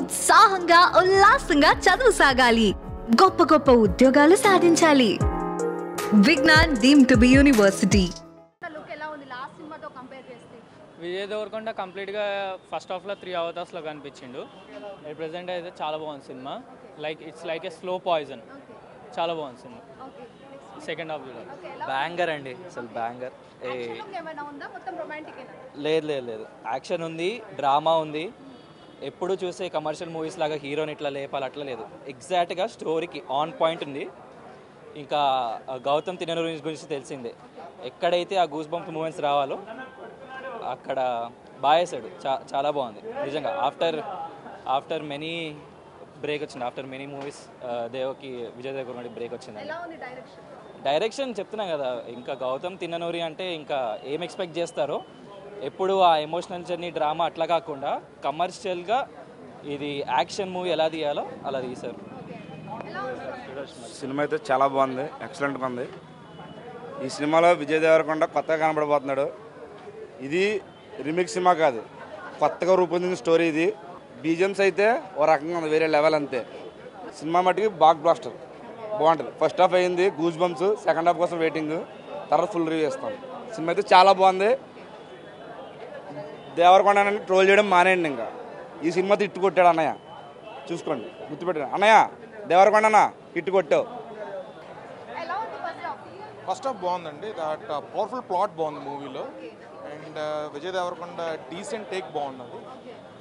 ఉత్సాహంగా ఉల్లాసంగా చదువు సాగాలి, గొప్ప గొప్ప ఉద్యోగాలు సాధించాలి. Vignan deemed to be university. Look ఎలా ఉంది లాస్ట్ సినిమాతో కంపేర్ చేస్తే? విజయ్ దేవరకొండ కంప్లీట్గా ఫస్ట్ హాఫ్లో 3 అవతార్స్లో కనిపించిండు. ప్రెసెంట్ అయితే చాలా బాగుంది cinema. It's like A slow poison. చాలా బాగుంది సినిమా. సెకండ్ హాఫ్ కూడా బ్యాంగర్ అండి, అసలు బ్యాంగర్. లేదు లేదు లేదు, యాక్షన్ ఉంది, డ్రామా ఉంది. ఎప్పుడు చూసే కమర్షియల్ మూవీస్ లాగా హీరోని ఇట్లా లేపాలి అట్లా లేదు. ఎగ్జాక్ట్గా స్టోరీకి ఆన్ పాయింట్ ఉంది. ఇంకా గౌతమ్ తిన్ననూరి గురించి తెలిసిందే, ఎక్కడైతే ఆ గూస్ బంప్ మూమెంట్స్ రావాలో అక్కడ బాగా వేసాడు. చాలా బాగుంది నిజంగా. ఆఫ్టర్ మెనీ బ్రేక్ వచ్చింది, ఆఫ్టర్ మెనీ మూవీస్ దేవకి విజయ్ దేవరకొండ బ్రేక్ వచ్చింది. డైరెక్షన్ చెప్తున్నా కదా, ఇంకా గౌతమ్ తిన్ననూరి అంటే ఇంకా ఏం ఎక్స్పెక్ట్ చేస్తారో, ఎప్పుడు ఆ ఎమోషనల్ జర్నీ డ్రామా అట్లా కాకుండా కమర్షియల్గా ఇది యాక్షన్ మూవీ ఎలా తీయాలో అలా తీశారు. సినిమా అయితే చాలా బాగుంది, ఎక్సలెంట్గా ఉంది. ఈ సినిమాలో విజయ్ దేవరకొండ కొత్తగా కనబడబోతున్నాడు. ఇది రీమేక్ సినిమా కాదు, కొత్తగా రూపొందించిన స్టోరీ ఇది. బీజిఎమ్స్ అయితే ఓ రకంగా ఉంది, వేరే లెవెల్ అంతే. సినిమా మటుకి బాగ్ బ్లాస్టర్ బాగుంటుంది. ఫస్ట్ హాఫ్ అయింది గూస్ బంప్స్, సెకండ్ హాఫ్ కోసం వెయిటింగ్, తర్వాత ఫుల్ రివ్యూ ఇస్తాం. సినిమా అయితే చాలా బాగుంది. దేవరకొండ ట్రోల్ చేయడం మానేయండి. ఇంకా ఈ సినిమా ఇట్టు కొట్టాడు అన్నయ్య, చూసుకోండి, గుర్తుపెట్టాడు అన్నయ్య. దేవరకొండ అన్న ఇట్టు కొట్టావు. ఫస్ట్ హాఫ్ బాగుందండి, దట్ పవర్ఫుల్ ప్లాట్ బాగుంది మూవీలో. And Vijay Deverakonda decent take బాగున్నది.